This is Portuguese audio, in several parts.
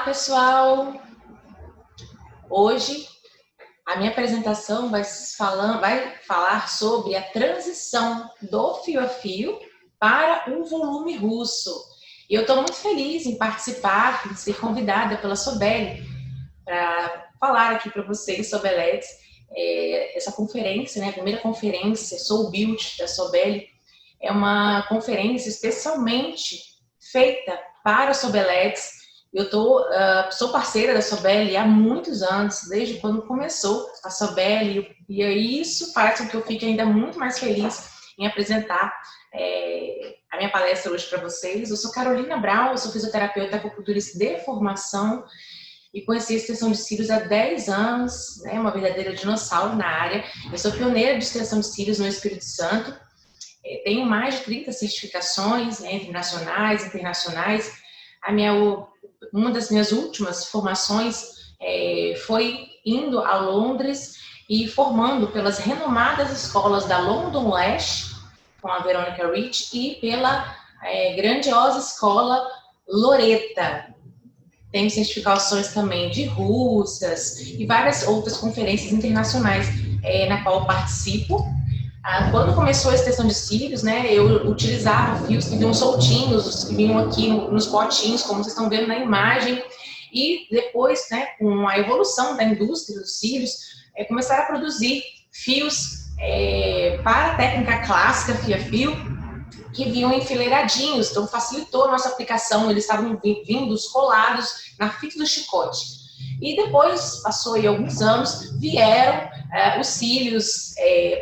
pessoal! Hoje a minha apresentação vai falar sobre a transição do fio a fio para um volume russo. E eu estou muito feliz em participar, em ser convidada pela Sobelli para falar aqui para vocês sobre a LEDs, essa conferência, né, a primeira conferência Soul Build da Sobelli. É uma conferência especialmente feita para a Sobelets. Eu sou parceira da Sobelli há muitos anos, desde quando começou a Sobelli, e isso faz com que eu fique ainda muito mais feliz em apresentar a minha palestra hoje para vocês. Eu sou Carolina Brau, eu sou fisioterapeuta acupunturista de formação e conheci a extensão de cílios há 10 anos, né, uma verdadeira dinossauro na área. Eu sou pioneira de extensão de cílios no Espírito Santo. Tenho mais de 30 certificações, né, nacionais, internacionais. Uma das minhas últimas formações foi indo a Londres e formando pelas renomadas escolas da London Lash, com a Veronica Rich, e pela grandiosa escola Loretta. Tenho certificações também de russas e várias outras conferências internacionais na qual eu participo. Quando começou a extensão de cílios, né, eu utilizava fios que vinham soltinhos, os que vinham aqui nos potinhos, como vocês estão vendo na imagem, e depois, né, com a evolução da indústria dos cílios, começaram a produzir fios para a técnica clássica fio a fio, que vinham enfileiradinhos, então facilitou a nossa aplicação, eles estavam vindo colados na fita do chicote. E depois, passou aí alguns anos, vieram os cílios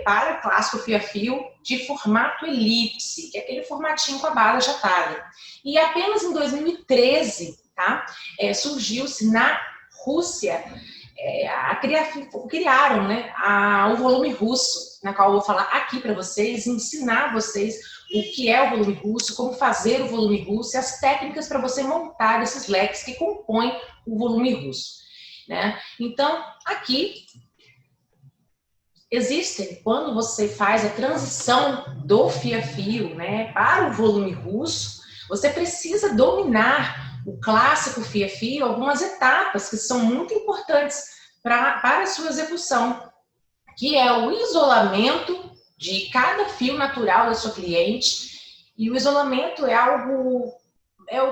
para clássico fio a fio de formato elipse, que é aquele formatinho com a barra achatada. E apenas em 2013, tá, surgiu-se na Rússia, criaram, né, o volume russo, na qual eu vou falar aqui para vocês, ensinar vocês o que é o volume russo, como fazer o volume russo e as técnicas para você montar esses leques que compõem o volume russo, né? Então, aqui existem, quando você faz a transição do fio a fio, né, para o volume russo, você precisa dominar o clássico fio a fio, algumas etapas que são muito importantes para a sua execução, que é o isolamento de cada fio natural da sua cliente. E o isolamento é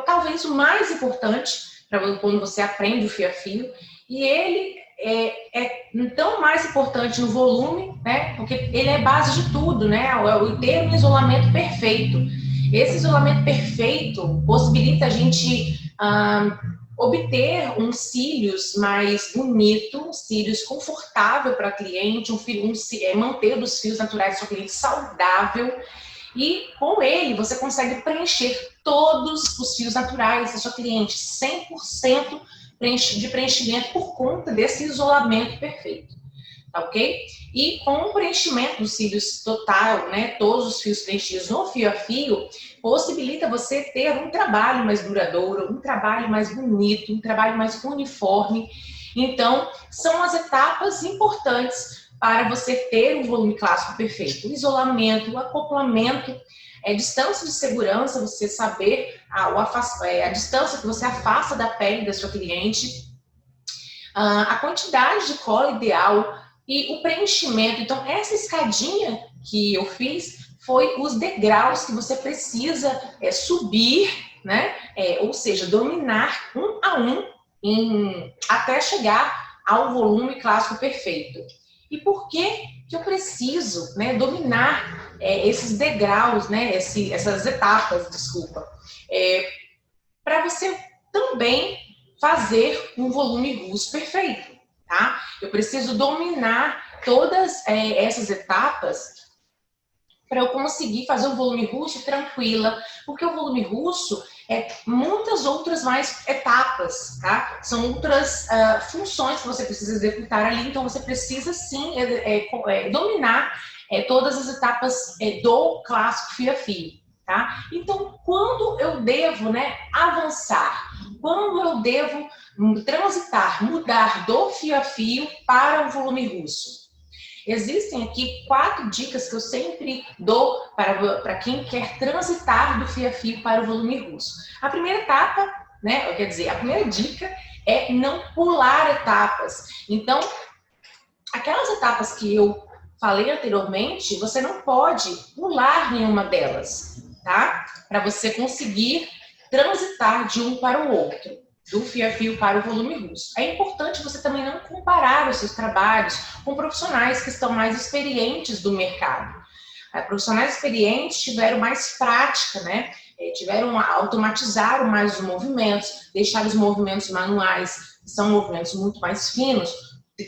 talvez o mais importante para quando você aprende o fio a fio, e ele é tão mais importante no volume, né, porque ele é base de tudo, né, o ter um isolamento perfeito. Esse isolamento perfeito possibilita a gente obter um cílios mais bonito, um cílios confortável para a cliente, manter os fios naturais da sua cliente saudável, e com ele você consegue preencher todos os fios naturais da sua cliente, 100% de preenchimento por conta desse isolamento perfeito, tá ok? E com o preenchimento dos cílios total, né, todos os fios preenchidos no fio a fio, possibilita você ter um trabalho mais duradouro, um trabalho mais bonito, um trabalho mais uniforme. Então, são as etapas importantes para você ter um volume clássico perfeito. O isolamento, o acoplamento, distância de segurança, você saber a distância que você afasta da pele da sua cliente, a quantidade de cola ideal e o preenchimento. Então, essa escadinha que eu fiz foi os degraus que você precisa subir, né? Ou seja, dominar um a um até chegar ao volume clássico perfeito. E por que eu preciso, né, dominar esses degraus, né, essas etapas, desculpa, para você também fazer um volume russo perfeito, tá? Eu preciso dominar todas essas etapas para eu conseguir fazer um volume russo tranquila, porque o volume russo muitas outras mais etapas, tá? São outras funções que você precisa executar ali, então você precisa sim dominar todas as etapas do clássico fio a fio, tá? Então, quando eu devo, né, avançar, quando eu devo transitar, mudar do fio a fio para o volume russo? Existem aqui 4 dicas que eu sempre dou para quem quer transitar do fio a fio para o volume russo. A primeira etapa né? Quer dizer, a primeira dica é não pular etapas. Então, aquelas etapas que eu falei anteriormente, você não pode pular nenhuma delas, tá? Para você conseguir transitar de um para o outro, do fio a fio para o volume russo. É importante você também não comparar os seus trabalhos com profissionais que estão mais experientes do mercado. Profissionais experientes tiveram mais prática, né? Automatizaram mais os movimentos, deixaram os movimentos manuais, que são movimentos muito mais finos,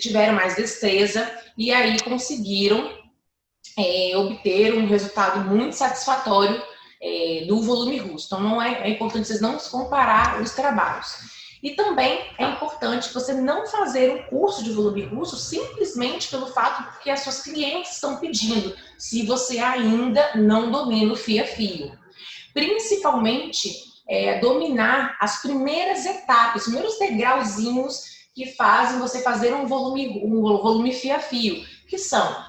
tiveram mais destreza e aí conseguiram obter um resultado muito satisfatório do volume russo. Então, não é importante vocês não comparar os trabalhos. E também é importante você não fazer um curso de volume russo simplesmente pelo fato que as suas clientes estão pedindo, se você ainda não domina o fio a fio. Principalmente, dominar as primeiras etapas, os primeiros degrauzinhos que fazem você fazer um volume fio a fio, que são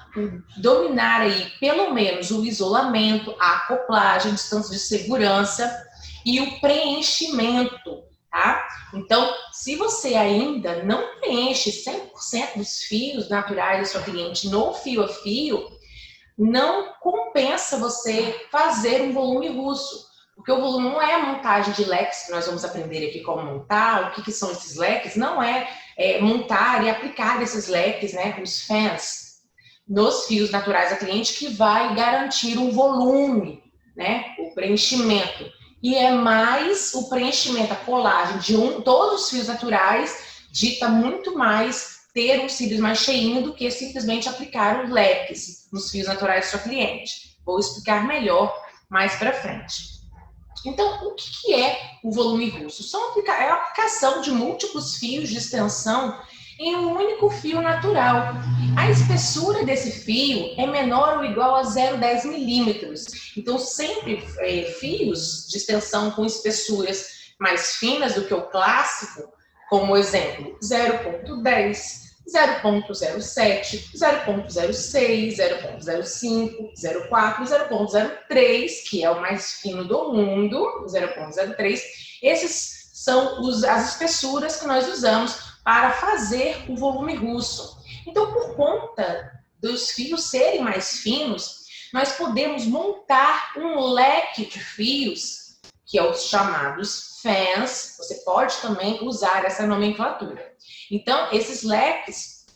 dominar aí pelo menos o isolamento, a acoplagem, a distância de segurança e o preenchimento, tá? Então, se você ainda não preenche 100% dos fios naturais da sua cliente no fio a fio, não compensa você fazer um volume russo. Porque o volume não é a montagem de leques, que nós vamos aprender aqui como montar, o que são esses leques, não é montar e aplicar esses leques, né, os fans, nos fios naturais da cliente, que vai garantir um volume, né, o preenchimento. E é mais o preenchimento, a colagem de todos os fios naturais, dita muito mais ter os cílios mais cheinhos do que simplesmente aplicar os leques nos fios naturais do seu cliente. Vou explicar melhor mais para frente. Então, o que é o volume russo? É a aplicação de múltiplos fios de extensão em um único fio natural. A espessura desse fio é menor ou igual a 0,10 milímetros. Então, sempre fios de extensão com espessuras mais finas do que o clássico, como exemplo, 0,10, 0,07, 0,06, 0,05, 0,4, 0,03, que é o mais fino do mundo, 0,03. Esses são as espessuras que nós usamos para fazer o volume russo. Então, por conta dos fios serem mais finos, nós podemos montar um leque de fios, que é os chamados fans. Você pode também usar essa nomenclatura. Então, esses leques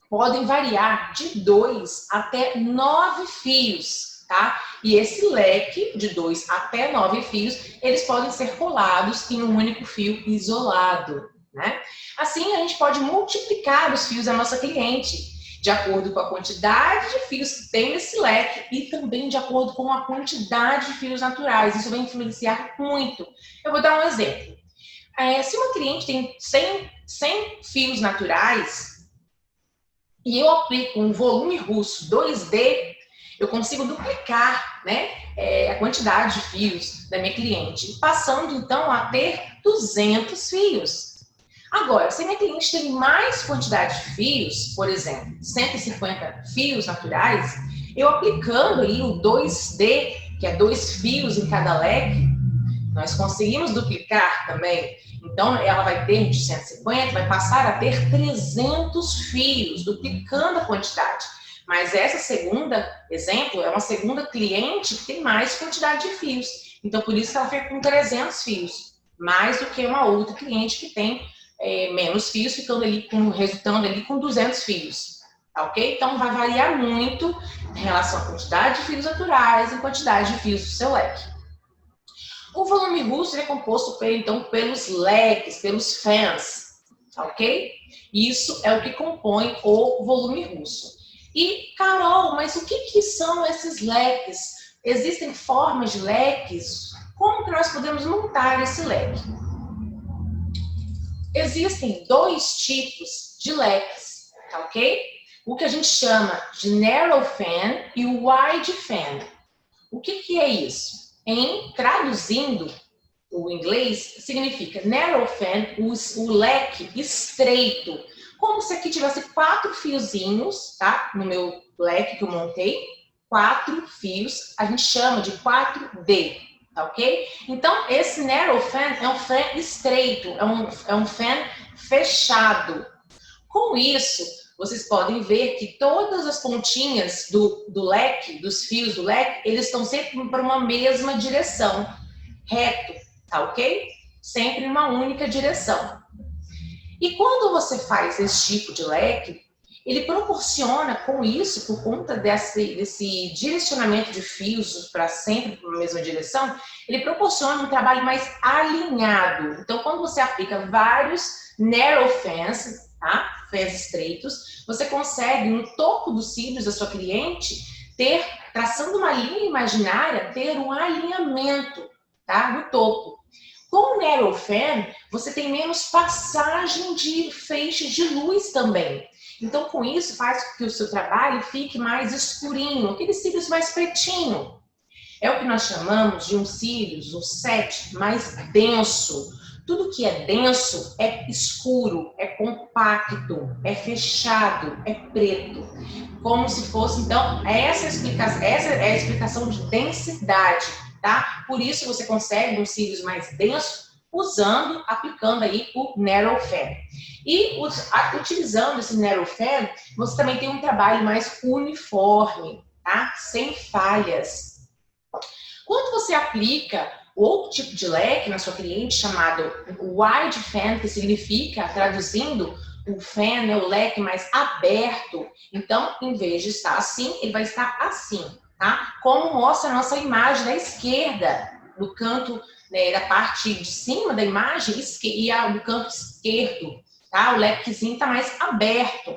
podem variar de 2 até 9 fios, tá? E esse leque de 2 até 9 fios, eles podem ser colados em um único fio isolado, né? Assim, a gente pode multiplicar os fios da nossa cliente, de acordo com a quantidade de fios que tem nesse leque e também de acordo com a quantidade de fios naturais. Isso vai influenciar muito. Eu vou dar um exemplo. Se uma cliente tem 100 fios naturais e eu aplico um volume russo 2D, eu consigo duplicar, né, a quantidade de fios da minha cliente, passando então a ter 200 fios. Agora, se a minha cliente tem mais quantidade de fios, por exemplo, 150 fios naturais, eu aplicando aí o 2D, que é 2 fios em cada leque, nós conseguimos duplicar também. Então, ela vai ter de 150, vai passar a ter 300 fios, duplicando a quantidade. Mas essa segunda exemplo é uma segunda cliente que tem mais quantidade de fios. Então, por isso ela fica com 300 fios, mais do que uma outra cliente que tem menos fios, resultando ali com 200 fios. Tá ok? Então, vai variar muito em relação à quantidade de fios naturais e quantidade de fios do seu leque. O volume russo é composto, então, pelos leques, pelos fans, ok? Isso é o que compõe o volume russo. E, Carol, mas o que são esses leques? Existem formas de leques? Como que nós podemos montar esse leque? Existem 2 tipos de leques, tá ok? O que a gente chama de narrow fan e o wide fan. O que é isso? Traduzindo o inglês, significa narrow fan, o leque estreito. Como se aqui tivesse 4 fiozinhos, tá? No meu leque que eu montei, 4 fios, a gente chama de 4D, tá ok? Então, esse narrow fan é um fan estreito, é um fan fechado. Com isso, vocês podem ver que todas as pontinhas do leque, dos fios do leque, eles estão sempre para uma mesma direção, reto, tá ok? Sempre em uma única direção. E quando você faz esse tipo de leque, ele proporciona com isso, por conta desse direcionamento de fios para sempre para a mesma direção, ele proporciona um trabalho mais alinhado. Então, quando você aplica vários narrow fans, tá? Fãs estreitos, você consegue no topo dos cílios da sua cliente traçando uma linha imaginária, ter um alinhamento, tá? No topo. Com o narrow fan, você tem menos passagem de feixes de luz também. Então, com isso, faz com que o seu trabalho fique mais escurinho, aqueles cílios mais pretinho. É o que nós chamamos de um cílios, um set mais denso. Tudo que é denso é escuro, é compacto, é fechado, é preto. Como se fosse, então, essa é a explicação de densidade, tá? Por isso você consegue um cílios mais denso aplicando aí o narrow fan. E utilizando esse narrow fan, você também tem um trabalho mais uniforme, tá? Sem falhas. Quando você aplica outro tipo de leque na sua cliente, chamado wide fan, que significa, traduzindo, o fan é o leque mais aberto. Então, em vez de estar assim, ele vai estar assim, tá? Como mostra a nossa imagem da esquerda, no canto, né, da parte de cima da imagem e do canto esquerdo, tá? O lequezinho está mais aberto.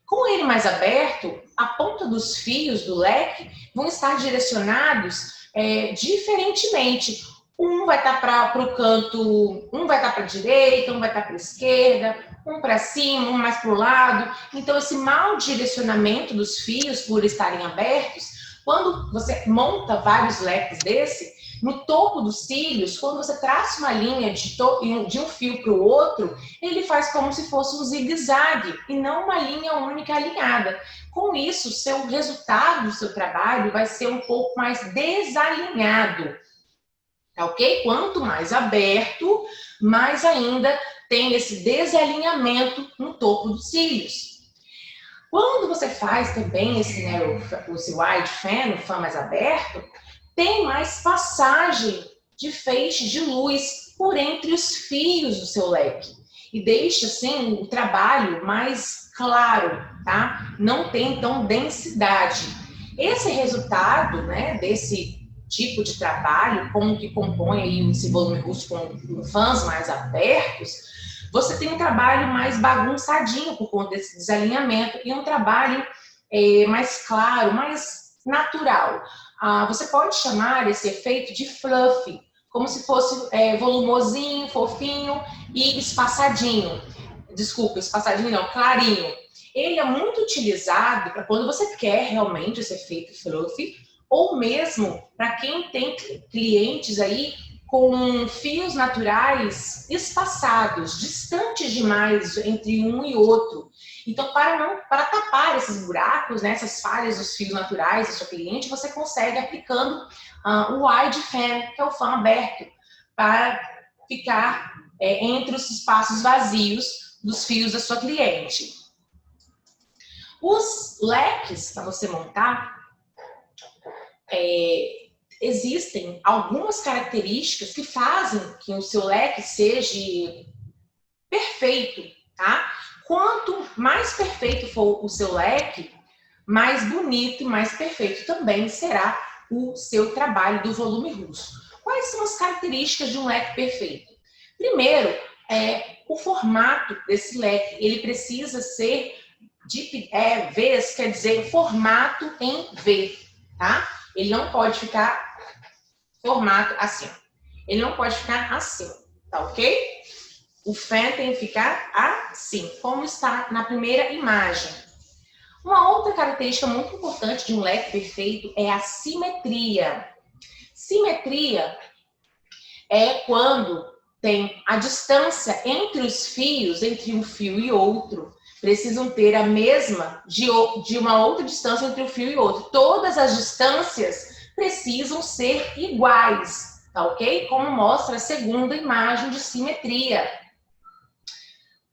Com ele mais aberto, a ponta dos fios do leque vão estar direcionados diferentemente. Um vai estar para o canto, um vai estar para a direita, um vai estar para a esquerda, um para cima, um mais para o lado. Então, esse mau direcionamento dos fios, por estarem abertos, quando você monta vários leques desse, no topo dos cílios, quando você traça uma linha de um fio para o outro, ele faz como se fosse um zigue-zague e não uma linha única alinhada. Com isso, o seu resultado do seu trabalho vai ser um pouco mais desalinhado, tá ok? Quanto mais aberto, mais ainda tem esse desalinhamento no topo dos cílios. Quando você faz também esse wide fan, o fan mais aberto, tem mais passagem de feixe de luz por entre os fios do seu leque. E deixa, assim, o trabalho mais claro, tá? Não tem, então, densidade. Esse resultado, né, desse tipo de trabalho, como que compõe aí esse volume russo com fãs mais abertos, você tem um trabalho mais bagunçadinho por conta desse desalinhamento e um trabalho mais claro, mais natural. Você pode chamar esse efeito de fluffy, como se fosse volumosinho, fofinho e espaçadinho. Desculpa, espaçadinho não, clarinho. Ele é muito utilizado para quando você quer realmente esse efeito fluffy, ou mesmo para quem tem clientes aí com fios naturais espaçados, distantes demais entre um e outro. Então, para tapar esses buracos, né, essas falhas dos fios naturais do seu cliente, você consegue aplicando o wide fan, que é o fan aberto, para ficar entre os espaços vazios dos fios da sua cliente. Os leques para você montar, existem algumas características que fazem que o seu leque seja perfeito, tá? Quanto mais perfeito for o seu leque, mais bonito e mais perfeito também será o seu trabalho do volume russo. Quais são as características de um leque perfeito? Primeiro, o formato desse leque. Ele precisa ser de Vs, quer dizer, formato em V, tá? Ele não pode ficar formato assim. Ele não pode ficar assim, tá ok? O fan tem que ficar assim, como está na primeira imagem. Uma outra característica muito importante de um leque perfeito é a simetria. Simetria é quando tem a distância entre os fios, entre um fio e outro, precisam ter a mesma de uma outra distância entre um fio e outro. Todas as distâncias precisam ser iguais, tá ok? Como mostra a segunda imagem de simetria.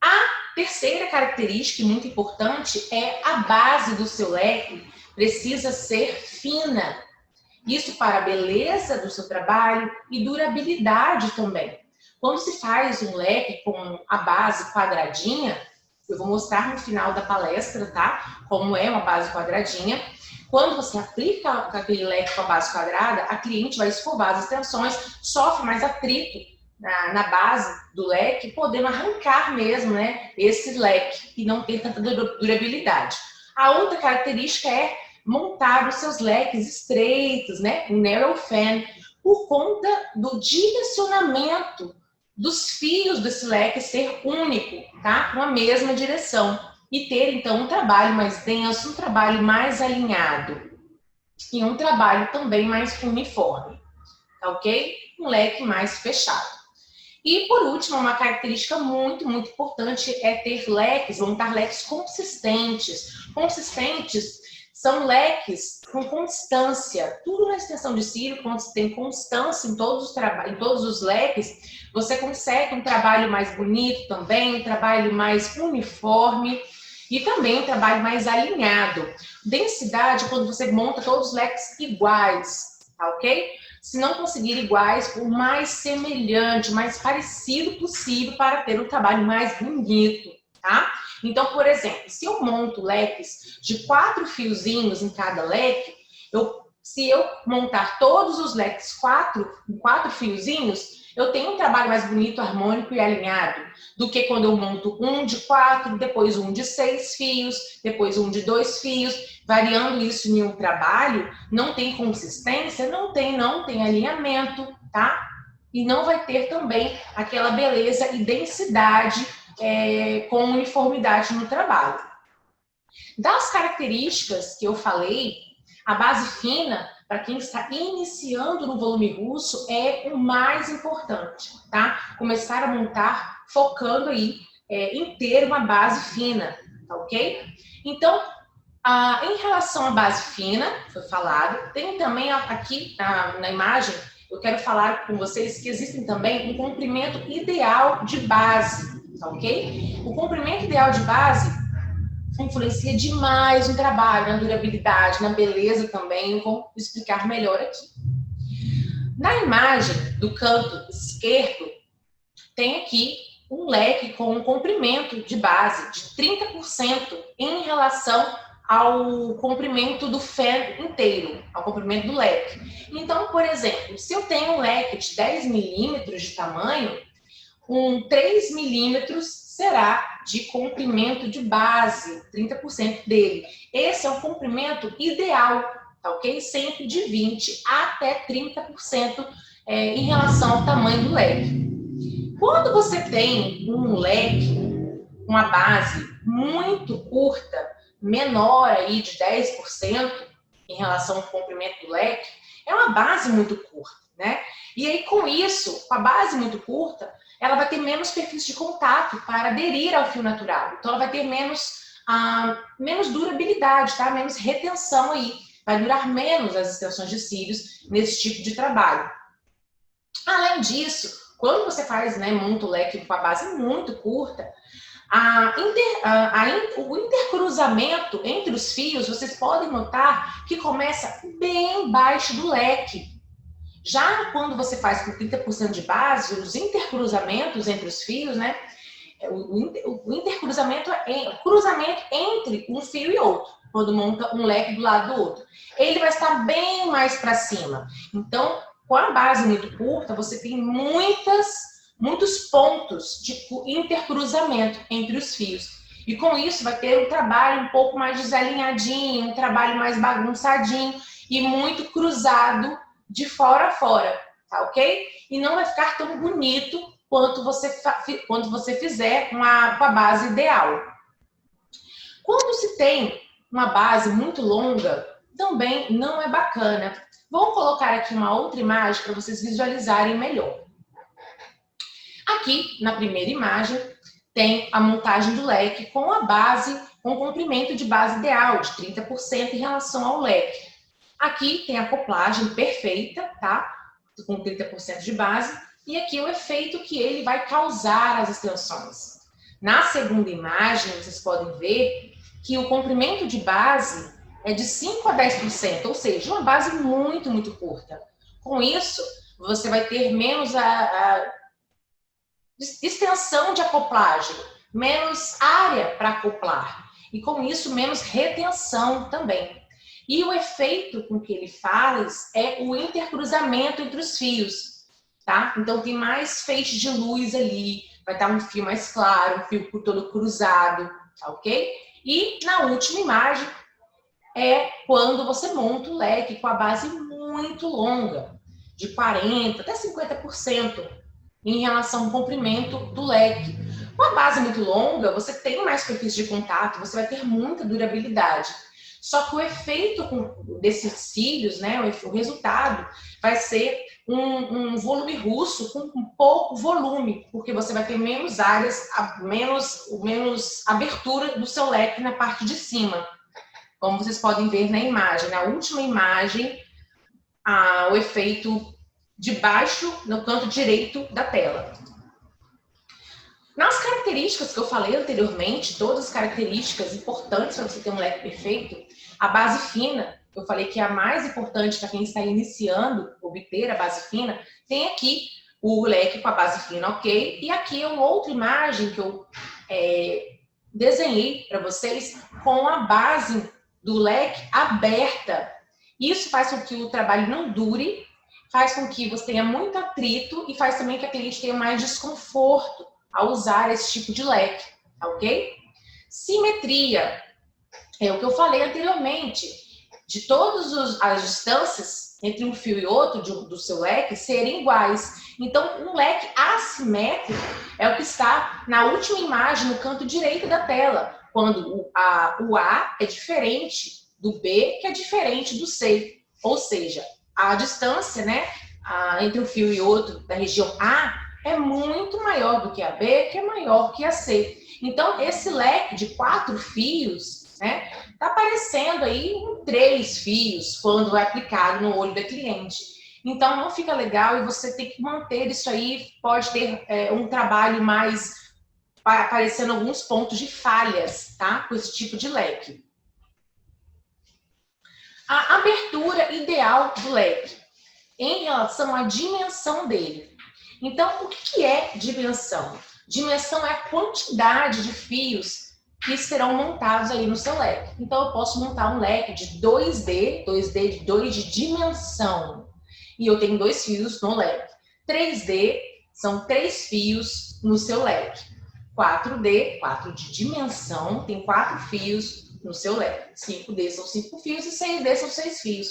A terceira característica, muito importante, é a base do seu leque precisa ser fina. Isso para a beleza do seu trabalho e durabilidade também. Quando se faz um leque com a base quadradinha, eu vou mostrar no final da palestra, tá? Como é uma base quadradinha. Quando você aplica aquele leque com a base quadrada, a cliente vai escovar as extensões, sofre mais atrito na base do leque, podendo arrancar mesmo, né, esse leque e não ter tanta durabilidade. A outra característica é montar os seus leques estreitos, né, um narrow fan, por conta do direcionamento dos fios desse leque ser único, tá, com a mesma direção e ter então um trabalho mais denso, um trabalho mais alinhado e um trabalho também mais uniforme, tá ok? Um leque mais fechado. E, por último, uma característica muito, muito importante é ter leques, montar leques consistentes. Consistentes são leques com constância. Tudo na extensão de cílio, quando você tem constância em todos os leques, você consegue um trabalho mais bonito também, um trabalho mais uniforme e também um trabalho mais alinhado. Densidade, quando você monta todos os leques iguais, tá ok? Se não conseguir iguais, o mais semelhante, mais parecido possível para ter um trabalho mais bonito, tá? Então, por exemplo, se eu monto leques de 4 fiozinhos em cada leque, se eu montar todos os leques com 4 fiozinhos, eu tenho um trabalho mais bonito, harmônico e alinhado do que quando eu monto um de 4, depois um de 6 fios, depois um de 2 fios, variando isso em um trabalho, não tem consistência, não tem alinhamento, tá? E não vai ter também aquela beleza e densidade com uniformidade no trabalho. Das características que eu falei, a base fina, para quem está iniciando no volume russo, é o mais importante, tá? Começar a montar focando aí em ter uma base fina, tá ok? Então, em relação à base fina, foi falado, tem também aqui na imagem, eu quero falar com vocês que existem também um comprimento ideal de base, tá ok? O comprimento ideal de base influencia demais no trabalho, na durabilidade, na beleza também, eu vou explicar melhor aqui. Na imagem do canto esquerdo, tem aqui um leque com um comprimento de base de 30% em relação ao comprimento do fan inteiro, ao comprimento do leque. Então, por exemplo, se eu tenho um leque de 10 milímetros de tamanho, 3 milímetros será de comprimento de base, 30% dele. Esse é o comprimento ideal, tá ok? Sempre de 20% até 30% em relação ao tamanho do leque. Quando você tem um leque, uma base muito curta, menor aí de 10% em relação ao comprimento do leque, é uma base muito curta, né? E aí, com isso, com a base muito curta, ela vai ter menos perfis de contato para aderir ao fio natural. Então, ela vai ter menos durabilidade, tá? Menos retenção aí. Vai durar menos as extensões de cílios nesse tipo de trabalho. Além disso, quando você faz, né, monta o leque com a base muito curta, o intercruzamento entre os fios, vocês podem notar que começa bem baixo do leque. Já quando você faz com 30% de base, os intercruzamentos entre os fios, né? O intercruzamento é o cruzamento entre um fio e outro, quando monta um leque do lado do outro. Ele vai estar bem mais para cima. Então, com a base muito curta, você tem muitos pontos de intercruzamento entre os fios. E com isso vai ter um trabalho um pouco mais desalinhadinho, um trabalho mais bagunçadinho e muito cruzado de fora a fora, tá ok? E não vai ficar tão bonito quanto você fizer com a base ideal. Quando se tem uma base muito longa, também não é bacana. Vou colocar aqui uma outra imagem para vocês visualizarem melhor. Aqui, na primeira imagem, tem a montagem do leque com a base, com o comprimento de base ideal, de 30% em relação ao leque. Aqui tem a acoplagem perfeita, tá? com 30% de base, e aqui o efeito que ele vai causar às extensões. Na segunda imagem, vocês podem ver que o comprimento de base é de 5 a 10%, ou seja, uma base muito, muito curta. Com isso, você vai ter menos a extensão de acoplagem, menos área para acoplar, e com isso, menos retenção também. E o efeito com que ele faz é o intercruzamento entre os fios, tá? Então, tem mais feixes de luz ali, vai estar um fio mais claro, um fio todo cruzado, tá ok? E na última imagem é quando você monta o leque com a base muito longa, de 40% até 50% em relação ao comprimento do leque. Com a base muito longa, você tem mais superfície de contato, você vai ter muita durabilidade. Só que o efeito desses cílios, né, o resultado, vai ser um volume russo com um pouco volume, porque você vai ter menos áreas, menos abertura do seu leque na parte de cima. Como vocês podem ver na imagem, na última imagem, o efeito de baixo no canto direito da tela. Nas características que eu falei anteriormente, todas as características importantes para você ter um leque perfeito, a base fina, eu falei que é a mais importante para quem está iniciando obter a base fina, tem aqui o leque com a base fina, ok? E aqui é uma outra imagem que eu desenhei para vocês com a base do leque aberta. Isso faz com que o trabalho não dure, faz com que você tenha muito atrito e faz também que a cliente tenha mais desconforto ao usar esse tipo de leque, ok? Simetria, é o que eu falei anteriormente, de todas as distâncias entre um fio e outro do seu leque serem iguais. Então, um leque assimétrico é o que está na última imagem, no canto direito da tela, quando o A é diferente do B, que é diferente do C. Ou seja, a distância, né, entre um fio e outro da região A é muito maior do que a B, que é maior que a C. Então, esse leque de 4 fios, né, tá aparecendo aí em 3 fios quando é aplicado no olho da cliente. Então, não fica legal e você tem que manter isso aí. Pode ter um trabalho mais aparecendo alguns pontos de falhas, tá? Com esse tipo de leque. A abertura ideal do leque em relação à dimensão dele. Então, o que é dimensão? Dimensão é a quantidade de fios que serão montados aí no seu leque. Então, eu posso montar um leque de 2D de 2 de dimensão. E eu tenho 2 fios no leque. 3D são 3 fios no seu leque. 4D, 4 de dimensão, tem 4 fios no seu leque. 5D são 5 fios e 6D são 6 fios.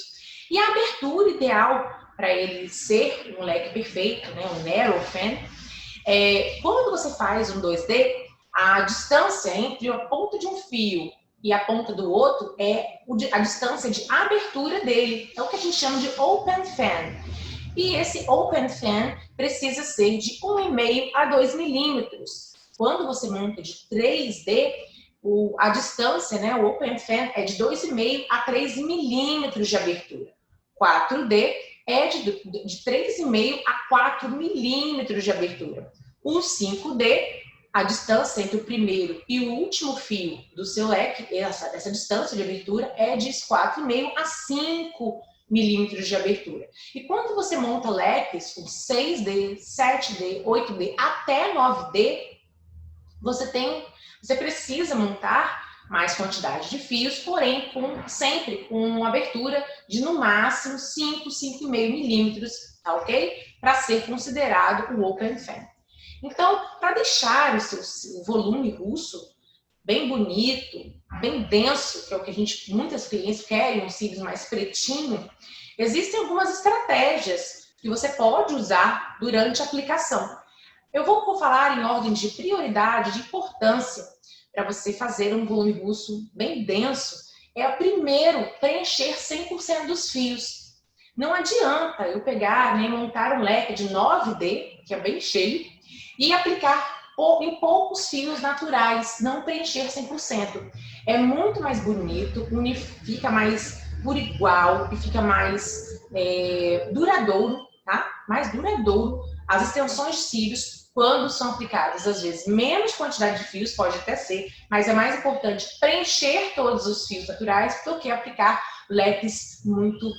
E a abertura ideal para ele ser um leque perfeito, né, um narrow fan, quando você faz um 2D, a distância entre a ponta de um fio e a ponta do outro é a distância de abertura dele. É o que a gente chama de open fan. E esse open fan precisa ser de 1,5 a 2 milímetros. Quando você monta de 3D, a distância, né, o open fan é de 2,5 a 3 milímetros de abertura. 4D é de 3,5 a 4 milímetros de abertura. O 5D, a distância entre o primeiro e o último fio do seu leque, essa distância de abertura é de 4,5 a 5 milímetros de abertura. E quando você monta leques com 6D, 7D, 8D até 9D, você precisa montar mais quantidade de fios, porém sempre com uma abertura de no máximo 5, 5,5 milímetros, tá ok? Para ser considerado o open fan. Então, para deixar o seu volume russo bem bonito, bem denso, que é o que muitas clientes querem, um cílios mais pretinho, existem algumas estratégias que você pode usar durante a aplicação. Eu vou falar em ordem de prioridade, de importância, para você fazer um volume russo bem denso. É o primeiro, preencher 100% dos fios. Não adianta eu pegar, né, montar um leque de 9D, que é bem cheio, e aplicar em poucos fios naturais, não preencher 100%. É muito mais bonito, fica mais por igual e fica mais duradouro, tá? Mais duradouro. As extensões de cílios, quando são aplicadas, às vezes, menos quantidade de fios, pode até ser, mas é mais importante preencher todos os fios naturais do que aplicar leques muito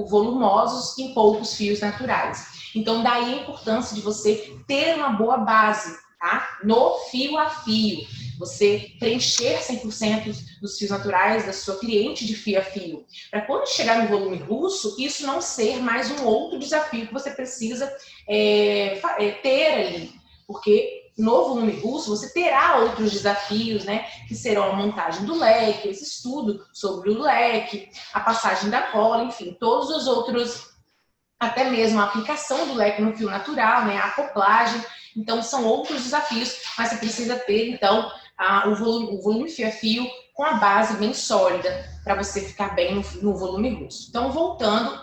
volumosos em poucos fios naturais. Então, daí a importância de você ter uma boa base, tá? No fio a fio. Você preencher 100% dos fios naturais da sua cliente de fio a fio. Para quando chegar no volume russo, isso não ser mais um outro desafio que você precisa ter ali. Porque no volume russo você terá outros desafios, né? Que serão a montagem do leque, esse estudo sobre o leque, a passagem da cola, enfim, todos os outros, até mesmo a aplicação do leque no fio natural, né? A acoplagem. Então, são outros desafios, mas você precisa ter, então, o volume fio a fio com a base bem sólida para você ficar bem no volume russo. Então, voltando,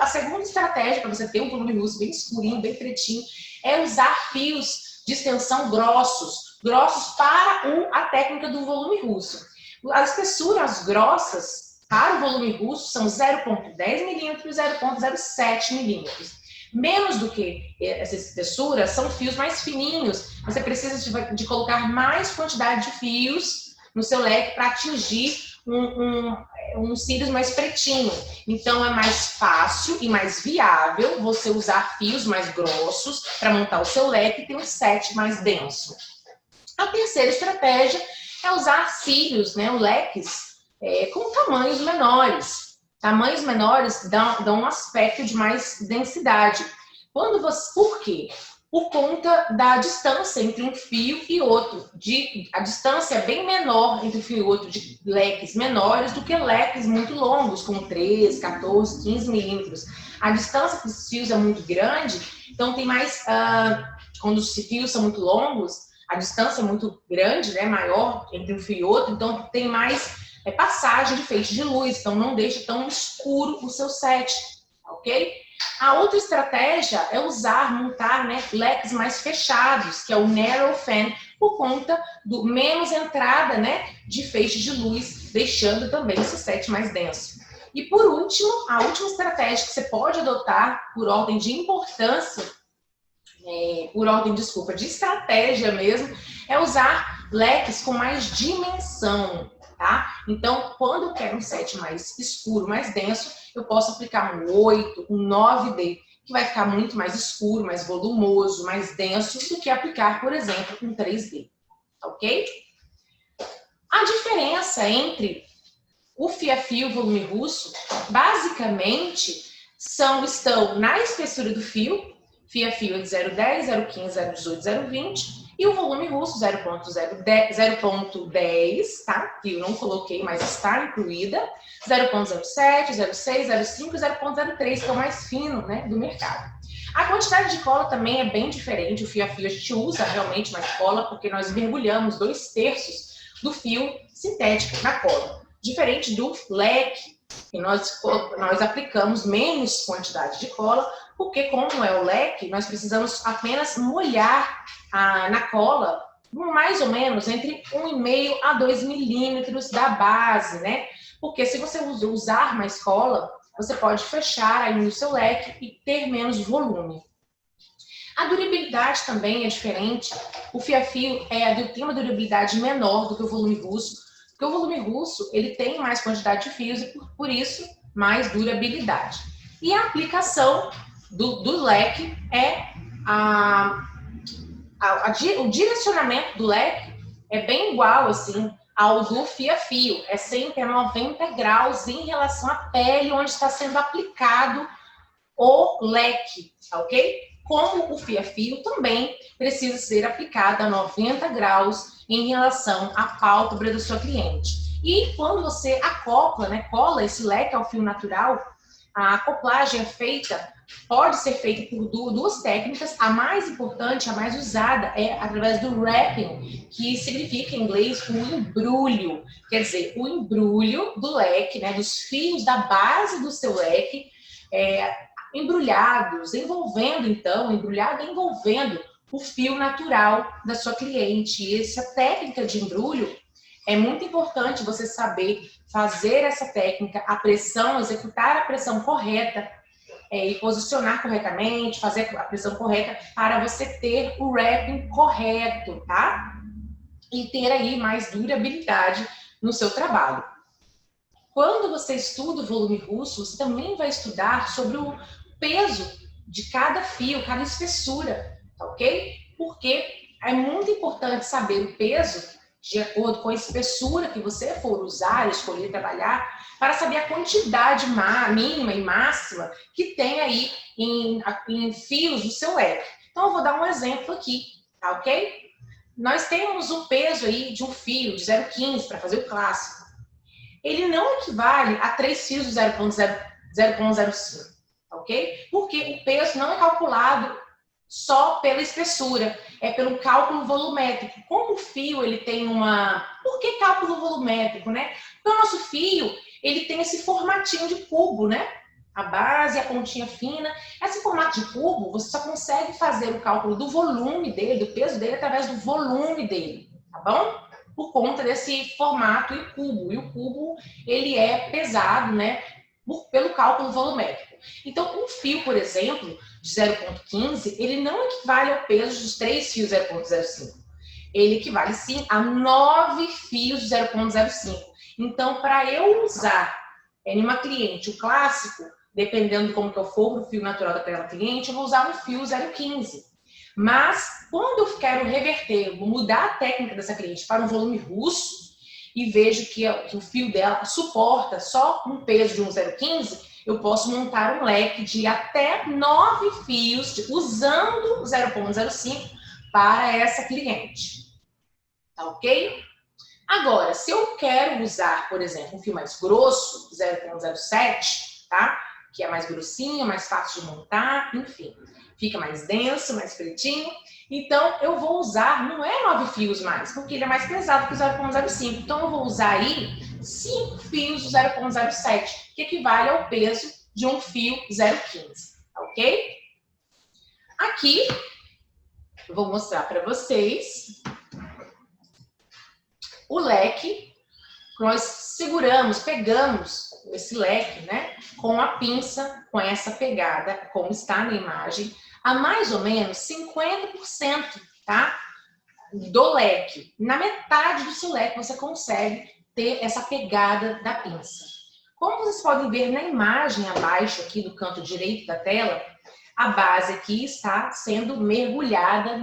a segunda estratégia para você ter um volume russo bem escurinho, bem pretinho, é usar fios de extensão grossos para a técnica do volume russo. As espessuras grossas para o volume russo são 0,10 milímetros e 0,07 milímetros. Menos do que essa espessura, são fios mais fininhos. Você precisa de colocar mais quantidade de fios no seu leque para atingir um cílios mais pretinho. Então, é mais fácil e mais viável você usar fios mais grossos para montar o seu leque e ter um set mais denso. A terceira estratégia é usar cílios, né, leques, com tamanhos menores. Tamanhos menores dão um aspecto de mais densidade. Por quê? Por conta da distância entre um fio e outro. A distância é bem menor entre um fio e outro de leques menores do que leques muito longos, como 13, 14, 15 milímetros. A distância dos fios é muito grande, então tem mais... quando os fios são muito longos, a distância é muito grande, né, maior entre um fio e outro, então tem mais passagem de feixe de luz, então não deixa tão escuro o seu set, ok? A outra estratégia é montar, né, leques mais fechados, que é o narrow fan, por conta do menos entrada, né, de feixe de luz, deixando também esse set mais denso. E por último, a última estratégia que você pode adotar por ordem de importância, de estratégia mesmo, é usar leques com mais dimensão. Tá? Então, quando eu quero um set mais escuro, mais denso, eu posso aplicar um 8, um 9D, que vai ficar muito mais escuro, mais volumoso, mais denso, do que aplicar, por exemplo, um 3D. Ok? A diferença entre o fio a fio e o volume russo, basicamente, estão na espessura do fio. Fio a fio é de 0,10, 0,15, 0,18, 0,20. E o volume russo, 0,10, tá? Que eu não coloquei, mas está incluída. 0,07, 0,6, 0,5 e 0,03, que é o mais fino, né, do mercado. A quantidade de cola também é bem diferente. O fio a fio a gente usa realmente mais cola, porque nós mergulhamos 2/3 do fio sintético na cola. Diferente do leque, que nós aplicamos menos quantidade de cola, porque como é o leque, nós precisamos apenas molhar na cola mais ou menos entre 1,5 a 2 milímetros da base, né? Porque se você usar mais cola, você pode fechar aí no seu leque e ter menos volume. A durabilidade também é diferente. O fio a fio tem uma durabilidade menor do que o volume russo, porque o volume russo ele tem mais quantidade de fios e por isso mais durabilidade. E a aplicação do leque o direcionamento do leque é bem igual assim ao do fio a fio, é sempre a 90 graus em relação à pele onde está sendo aplicado o leque, ok? Como o fio a fio também precisa ser aplicado a 90 graus em relação à pálpebra da sua cliente. E quando você acopla, né, cola esse leque ao fio natural, a acoplagem pode ser feita por duas técnicas. A mais importante, a mais usada, é através do wrapping, que significa em inglês o embrulho. Quer dizer, o embrulho do leque, né, dos fios da base do seu leque, embrulhado, envolvendo o fio natural da sua cliente. E essa técnica de embrulho é muito importante você saber fazer essa técnica, executar a pressão correta e posicionar corretamente, fazer a pressão correta para você ter o wrapping correto, tá? E ter aí mais durabilidade no seu trabalho. Quando você estuda o volume russo, você também vai estudar sobre o peso de cada fio, cada espessura, tá ok? Porque é muito importante saber o peso de acordo com a espessura que você for usar, escolher trabalhar, para saber a quantidade mínima e máxima que tem aí em fios do seu leque. Então, eu vou dar um exemplo aqui, tá ok? Nós temos um peso aí de um fio de 0,15 para fazer o clássico. Ele não equivale a 3 fios de 0,05, ok? Porque o peso não é calculado só pela espessura, é pelo cálculo volumétrico. Como o fio ele tem uma... Por que cálculo volumétrico, né? Porque o nosso fio ele tem esse formatinho de cubo, né? A base, a pontinha fina. Esse formato de cubo, você só consegue fazer o cálculo do volume dele, do peso dele, através do volume dele, tá bom? Por conta desse formato e cubo. E o cubo, ele é pesado, né? Pelo cálculo volumétrico. Então, um fio, por exemplo, de 0,15, ele não equivale ao peso dos 3 fios 0,05. Ele equivale, sim, a 9 fios de 0,05. Então, para eu usar em uma cliente o clássico, dependendo de como que eu for o fio natural daquela cliente, eu vou usar um fio 0,15. Mas, quando eu quero reverter, vou mudar a técnica dessa cliente para um volume russo e vejo que o fio dela suporta só um peso de um 0,15, eu posso montar um leque de até 9 fios usando 0,05 para essa cliente. Tá ok? Agora, se eu quero usar, por exemplo, um fio mais grosso, 0,07, tá? Que é mais grossinho, mais fácil de montar, enfim. Fica mais denso, mais pretinho. Então, eu vou usar, não é 9 fios mais, porque ele é mais pesado que o 0,05. Então, eu vou usar aí 5 fios de 0,07, que equivale ao peso de um fio 0,15, ok? Aqui, eu vou mostrar para vocês o leque. Nós seguramos, pegamos esse leque, né, com a pinça, com essa pegada, como está na imagem, a mais ou menos 50%, tá, do leque. Na metade do seu leque você consegue ter essa pegada da pinça. Como vocês podem ver na imagem abaixo aqui do canto direito da tela, a base aqui está sendo mergulhada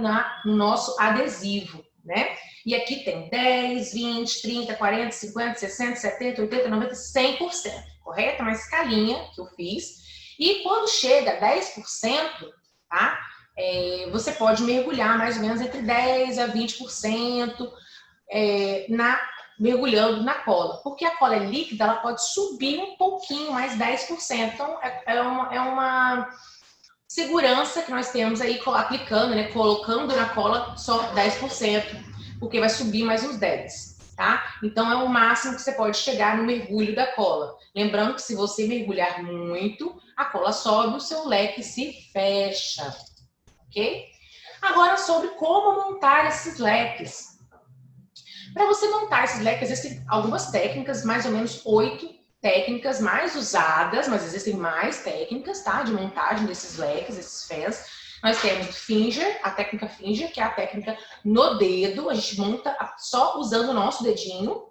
no nosso adesivo, né? E aqui tem 10, 20, 30, 40, 50, 60, 70, 80, 90, 100%, correto? Uma escalinha que eu fiz. E quando chega a 10%, tá? Você pode mergulhar mais ou menos entre 10 a 20% mergulhando na cola. Porque a cola é líquida, ela pode subir um pouquinho, mais 10%. Então, é uma segurança que nós temos aí aplicando, né? Colocando na cola só 10%, porque vai subir mais uns 10%. Tá? Então, é o máximo que você pode chegar no mergulho da cola. Lembrando que se você mergulhar muito, a cola sobe, o seu leque se fecha. Ok? Agora, sobre como montar esses leques. Para você montar esses leques, existem algumas técnicas, mais ou menos 8 técnicas mais usadas, mas existem mais técnicas, tá? De montagem desses leques, esses fés. Nós temos o finger, a técnica finger, que é a técnica no dedo, a gente monta só usando o nosso dedinho.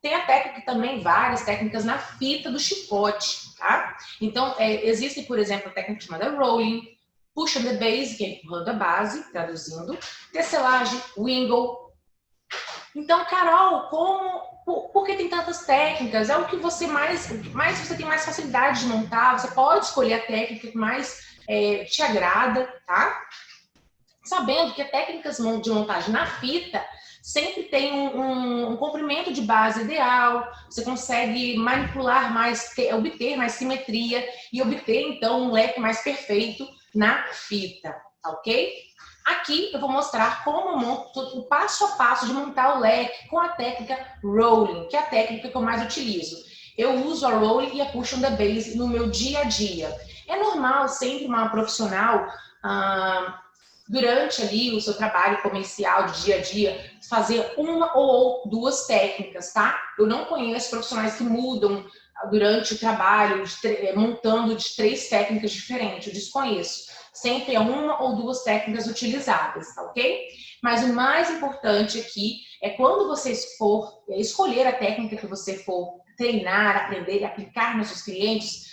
Tem a técnica também, várias técnicas na fita do chicote, tá? Então, existe, por exemplo, a técnica chamada rolling, push on the base, que é empurrando a base, traduzindo, tecelagem, wingle. Então, Carol, por que tem tantas técnicas? É o que você você tem mais facilidade de montar, você pode escolher a técnica que mais te agrada, tá? Sabendo que técnicas de montagem na fita sempre tem um comprimento de base ideal, você consegue manipular mais, obter mais simetria e obter, então, um leque mais perfeito na fita, tá ok? Aqui eu vou mostrar como monto o passo a passo de montar o leque com a técnica rolling, que é a técnica que eu mais utilizo. Eu uso a rolling e a push on the base no meu dia a dia. É normal sempre uma profissional, durante ali o seu trabalho comercial de dia a dia, fazer uma ou duas técnicas, tá? Eu não conheço profissionais que mudam durante o trabalho, montando de 3 técnicas diferentes, eu desconheço. Sempre é 1 ou 2 técnicas utilizadas, tá ok? Mas o mais importante aqui é quando você for escolher a técnica que você for treinar, aprender e aplicar nos seus clientes,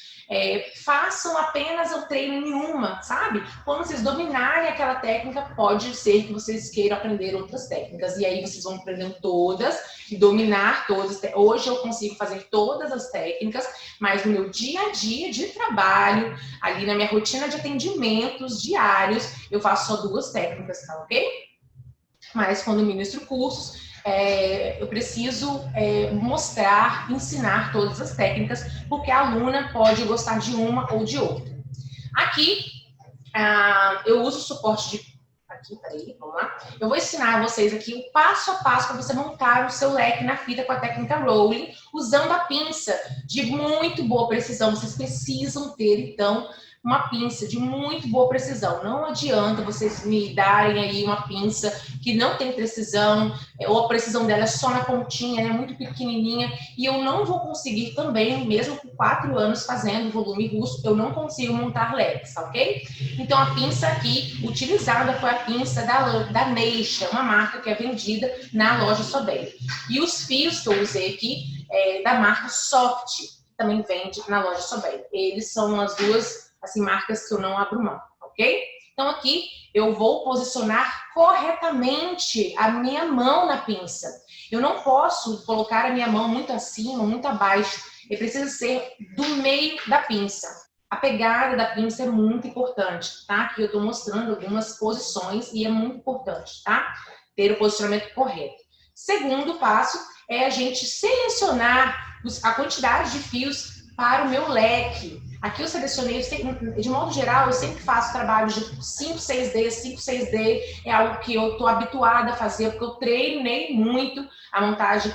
façam apenas o treino em uma, sabe? Quando vocês dominarem aquela técnica, pode ser que vocês queiram aprender outras técnicas. E aí vocês vão aprendendo todas e dominar todas. Hoje eu consigo fazer todas as técnicas, mas no meu dia a dia de trabalho, ali na minha rotina de atendimentos diários, eu faço só 2 técnicas, tá ok? Mas quando ministro cursos, eu preciso mostrar, ensinar todas as técnicas, porque a aluna pode gostar de uma ou de outra. Aqui, eu uso o suporte de... Aqui, peraí, vamos lá. Eu vou ensinar vocês aqui o passo a passo para você montar o seu leque na fita com a técnica rolling, usando a pinça de muito boa precisão. Vocês precisam ter, então, uma pinça de muito boa precisão. Não adianta vocês me darem aí uma pinça que não tem precisão, ou a precisão dela é só na pontinha, é muito pequenininha, e eu não vou conseguir também, mesmo com 4 anos fazendo volume russo, eu não consigo montar leques, ok? Então a pinça aqui utilizada foi a pinça da Neisha, uma marca que é vendida na loja Sobel. E os fios que eu usei aqui da marca Soft, que também vende na loja Sobel. Eles são as duas assim, marcas que eu não abro mão, ok? Então aqui eu vou posicionar corretamente a minha mão na pinça. Eu não posso colocar a minha mão muito acima, muito abaixo. Ele precisa ser do meio da pinça. A pegada da pinça é muito importante, tá? Aqui eu estou mostrando algumas posições e é muito importante, tá? Ter o posicionamento correto. Segundo passo é a gente selecionar a quantidade de fios para o meu leque. Aqui eu selecionei, de modo geral, eu sempre faço trabalhos de 5, 6D. 5, 6D é algo que eu estou habituada a fazer, porque eu treinei muito a montagem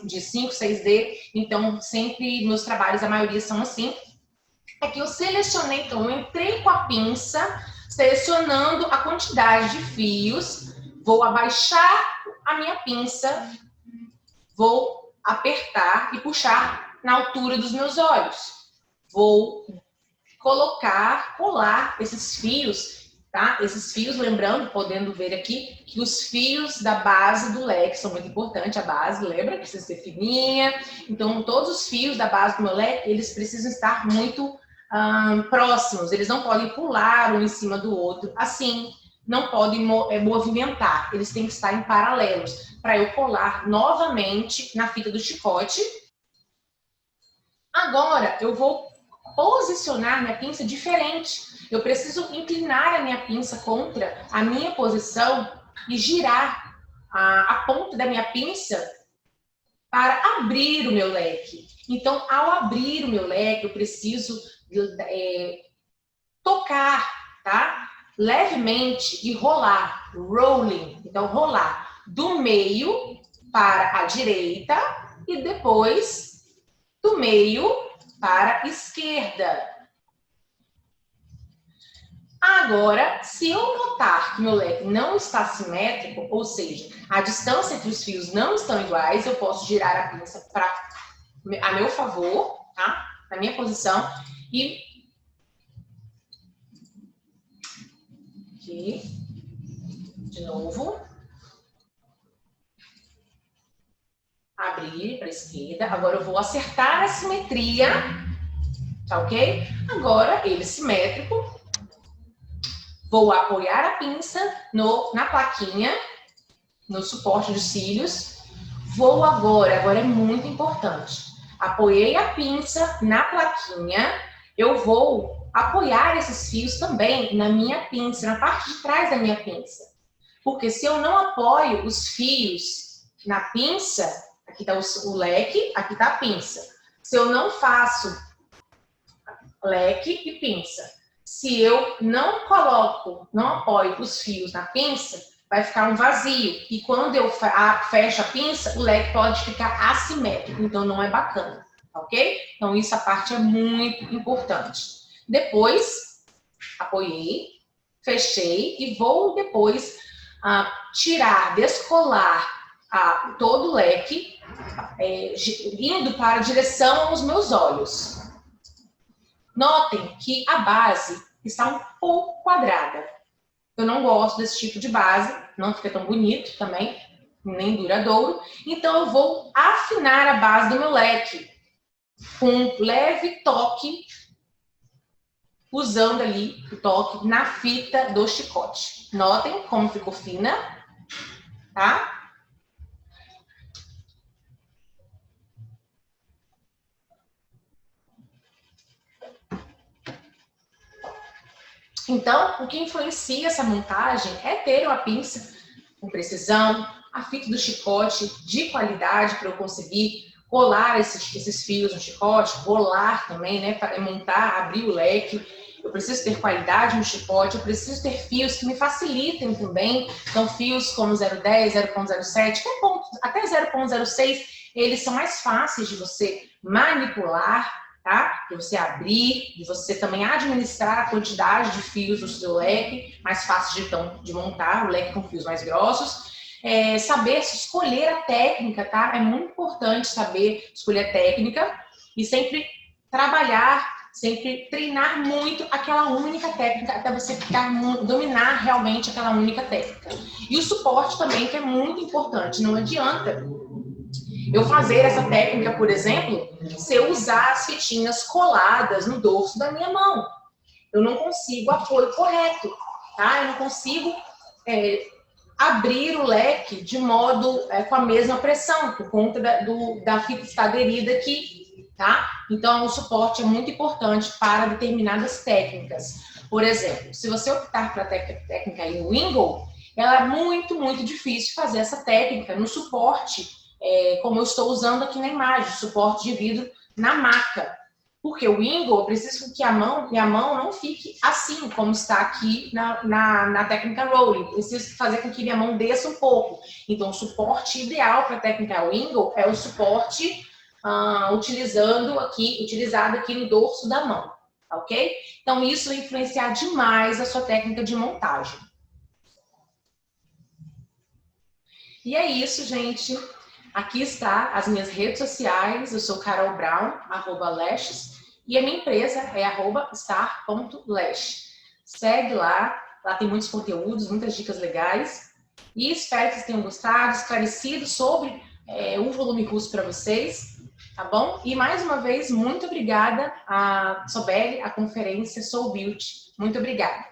de 5, 6D. Então, sempre meus trabalhos, a maioria são assim. Aqui eu selecionei, então, eu entrei com a pinça, selecionando a quantidade de fios. Vou abaixar a minha pinça, vou apertar e puxar na altura dos meus olhos. Vou colar esses fios, tá? Esses fios, lembrando, podendo ver aqui, que os fios da base do leque são muito importantes. A base, lembra? Precisa ser fininha. Então, todos os fios da base do meu leque, eles precisam estar muito próximos. Eles não podem pular um em cima do outro. Assim, não podem movimentar. Eles têm que estar em paralelos. Para eu colar novamente na fita do chicote. Agora, eu vou posicionar minha pinça diferente. Eu preciso inclinar a minha pinça contra a minha posição e girar a ponta da minha pinça para abrir o meu leque. Então, ao abrir o meu leque, eu preciso tocar, tá? Levemente e rolar, rolling. Então, rolar do meio para a direita e depois do meio para a esquerda. Agora, se eu notar que meu leque não está simétrico, ou seja, a distância entre os fios não estão iguais, eu posso girar a pinça a meu favor, tá? Na minha posição. E aqui, de novo. Abrir para a esquerda. Agora eu vou acertar a simetria, tá ok? Agora, ele simétrico. Vou apoiar a pinça na plaquinha, no suporte dos cílios. Vou agora é muito importante. Apoiei a pinça na plaquinha. Eu vou apoiar esses fios também na minha pinça, na parte de trás da minha pinça. Porque se eu não apoio os fios na pinça, aqui está o leque, aqui está a pinça. Se eu não faço leque e pinça, se eu não apoio os fios na pinça, vai ficar um vazio. E quando eu fecho a pinça, o leque pode ficar assimétrico, então não é bacana, ok? Então essa parte é muito importante. Depois, apoiei, fechei e vou depois descolar todo o leque indo para a direção aos meus olhos. Notem que a base está um pouco quadrada. Eu não gosto desse tipo de base, não fica tão bonito também, nem duradouro. Então, eu vou afinar a base do meu leque com um leve toque, usando ali o toque na fita do chicote. Notem como ficou fina, tá? Então, o que influencia essa montagem é ter uma pinça com precisão, a fita do chicote de qualidade para eu conseguir colar esses fios no chicote, rolar também, né, para montar, abrir o leque. Eu preciso ter qualidade no chicote, eu preciso ter fios que me facilitem também. Então, fios como 0,10, 0,07, até 0,06, eles são mais fáceis de você manipular, tá? De você abrir, de você também administrar a quantidade de fios do seu leque, mais fácil de montar o leque com fios mais grossos. Saber escolher a técnica, tá? É muito importante saber escolher a técnica e sempre trabalhar, sempre treinar muito aquela única técnica até você dominar realmente aquela única técnica. E o suporte também, que é muito importante. Não adianta eu fazer essa técnica, por exemplo, se eu usar as fitinhas coladas no dorso da minha mão. Eu não consigo apoio correto, tá? Eu não consigo abrir o leque de modo com a mesma pressão, por conta da fita estar aderida aqui, tá? Então, o suporte é muito importante para determinadas técnicas. Por exemplo, se você optar pela técnica em Wingle, ela é muito, muito difícil fazer essa técnica no suporte, como eu estou usando aqui na imagem, suporte de vidro na maca. Porque o Wingle, eu preciso que minha mão não fique assim, como está aqui na técnica Rolling. Eu preciso fazer com que minha mão desça um pouco. Então, o suporte ideal para a técnica Wingle é o suporte utilizado aqui no dorso da mão, ok? Então, isso vai influenciar demais a sua técnica de montagem. E é isso, gente. Aqui está as minhas redes sociais. Eu sou Carol Brown, @lashes, e a minha empresa é @star.lash. Segue lá tem muitos conteúdos, muitas dicas legais. E espero que vocês tenham gostado, esclarecido sobre o volume russo para vocês, tá bom? E mais uma vez, muito obrigada a Sobeli, a conferência Soul Beauty. Muito obrigada.